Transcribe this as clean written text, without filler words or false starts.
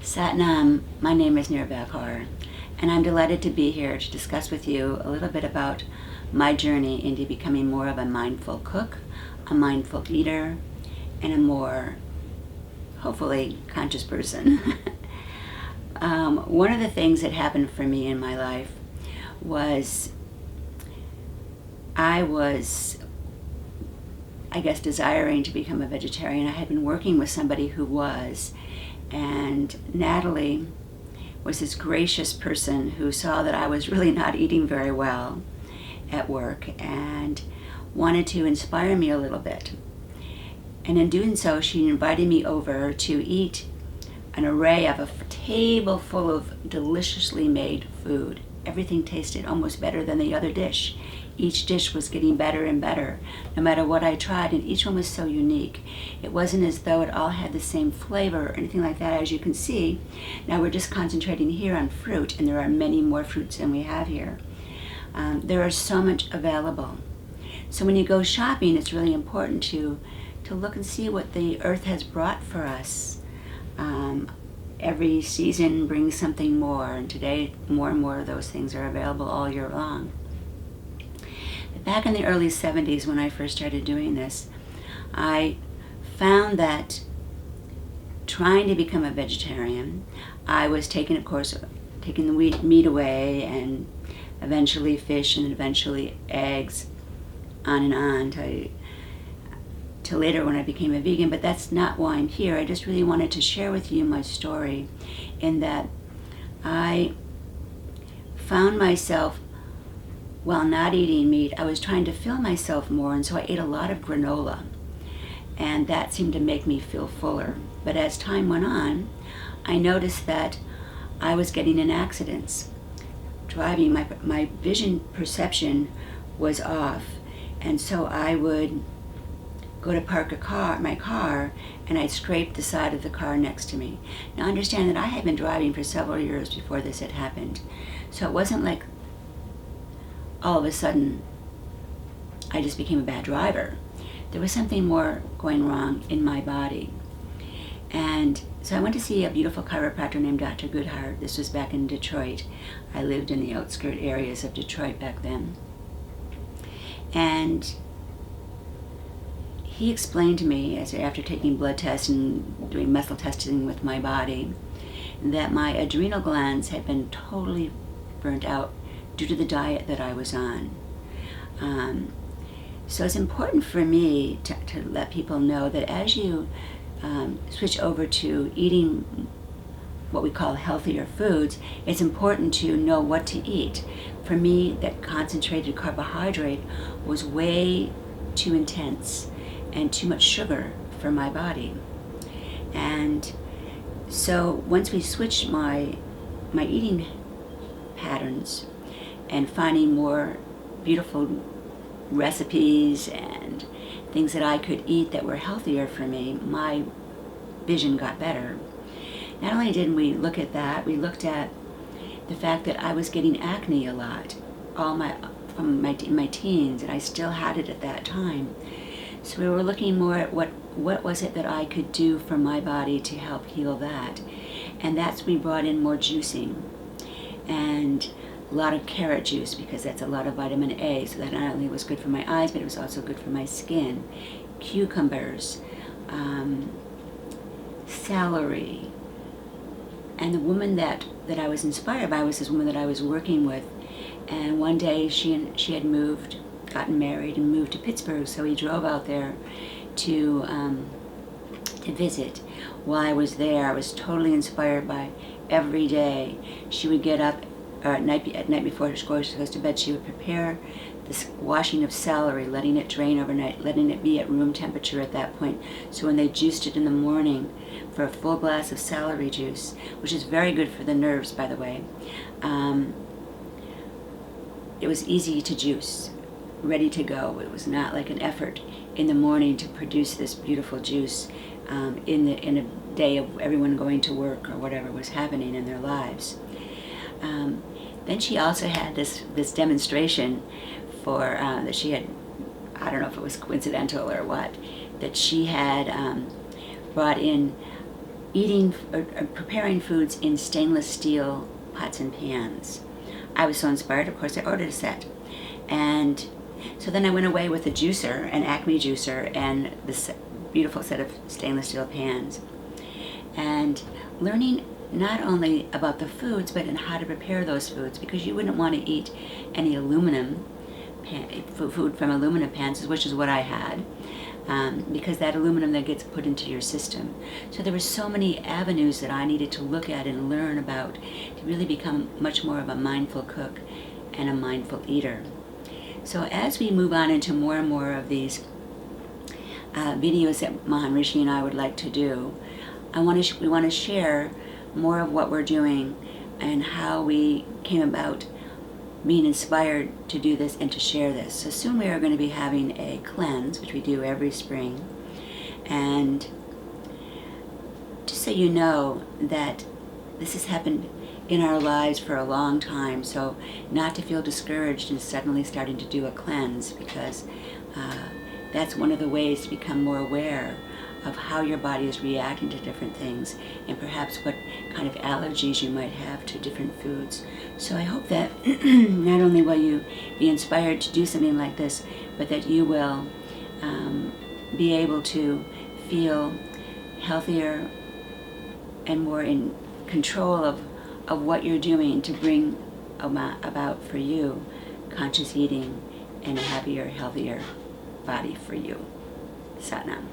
Satnam, my name is Nirbhe Kaur, and I'm delighted to be here to discuss with you a little bit about my journey into becoming more of a mindful cook, a mindful eater, and a more, hopefully, conscious person. One of the things that happened for me in my life was I was, desiring to become a vegetarian. I had been working with somebody who was, and Natalie was this gracious person who saw that I was really not eating very well at work and wanted to inspire me a little bit. And in doing so, she invited me over to eat an array of a table full of deliciously made food. Everything tasted almost better than the other dish. Each dish was getting better and better, no matter what I tried, and each one was so unique. It wasn't as though it all had the same flavor or anything like that. As you can see, now we're just concentrating here on fruit, and there are many more fruits than we have here. There is so much available. So when you go shopping, it's really important to look and see what the earth has brought for us. Every season brings something more, and today more and more of those things are available all year long. Back in the early 70s, when I first started doing this, I found that trying to become a vegetarian, I was taking the meat away, and eventually fish, and eventually eggs, on and on till later when I became a vegan. But that's not why I'm here. I just really wanted to share with you my story, in that I found myself, while not eating meat, I was trying to fill myself more, and so I ate a lot of granola, and that seemed to make me feel fuller. But as time went on, I noticed that I was getting in accidents. Driving, my vision perception was off, and so I would go to park my car, and I'd scrape the side of the car next to me. Now understand that I had been driving for several years before this had happened, so it wasn't like all of a sudden I just became a bad driver. There was something more going wrong in my body. And so I went to see a beautiful chiropractor named Dr. Goodhart. This was back in Detroit. I lived in the outskirt areas of Detroit back then. And he explained to me, after taking blood tests and doing muscle testing with my body, that my adrenal glands had been totally burnt out due to the diet that I was on. So it's important for me to let people know that as you switch over to eating what we call healthier foods, it's important to know what to eat. For me, that concentrated carbohydrate was way too intense and too much sugar for my body. And so once we switched my eating patterns and finding more beautiful recipes and things that I could eat that were healthier for me, my vision got better. Not only did we look at that, we looked at the fact that I was getting acne a lot, from my teens, and I still had it at that time. So we were looking more at what was it that I could do for my body to help heal that. And we brought in more juicing and a lot of carrot juice, because that's a lot of vitamin A, so that not only was good for my eyes, but it was also good for my skin. Cucumbers, celery. And the woman that I was inspired by was this woman that I was working with. And one day she had gotten married and moved to Pittsburgh, so he drove out there to visit. While I was there, I was totally inspired by every day. She would get up at night before she goes to bed. She would prepare this washing of celery, letting it drain overnight, letting it be at room temperature at that point. So when they juiced it in the morning, for a full glass of celery juice, which is very good for the nerves, by the way, it was easy to juice, ready to go. It was not like an effort in the morning to produce this beautiful juice in a day of everyone going to work or whatever was happening in their lives. Then she also had this demonstration that she had, I don't know if it was coincidental or what, that she had brought in preparing foods in stainless steel pots and pans. I was so inspired, of course I ordered a set. And so then I went away with a juicer, an Acme juicer, and this beautiful set of stainless steel pans. And learning not only about the foods, but in how to prepare those foods, because you wouldn't want to eat any food from aluminum pans, which is what I had, because that aluminum then gets put into your system. So there were so many avenues that I needed to look at and learn about to really become much more of a mindful cook and a mindful eater. So as we move on into more and more of these videos that Maharishi and I would like to do, we want to share more of what we're doing and how we came about being inspired to do this and to share this. So soon we are going to be having a cleanse, which we do every spring. And just so you know that this has happened in our lives for a long time, so not to feel discouraged in suddenly starting to do a cleanse, because that's one of the ways to become more aware of how your body is reacting to different things, and perhaps what kind of allergies you might have to different foods. So I hope that not only will you be inspired to do something like this, but that you will be able to feel healthier and more in control of what you're doing to bring about for you conscious eating and a happier, healthier body for you. Sat Nam.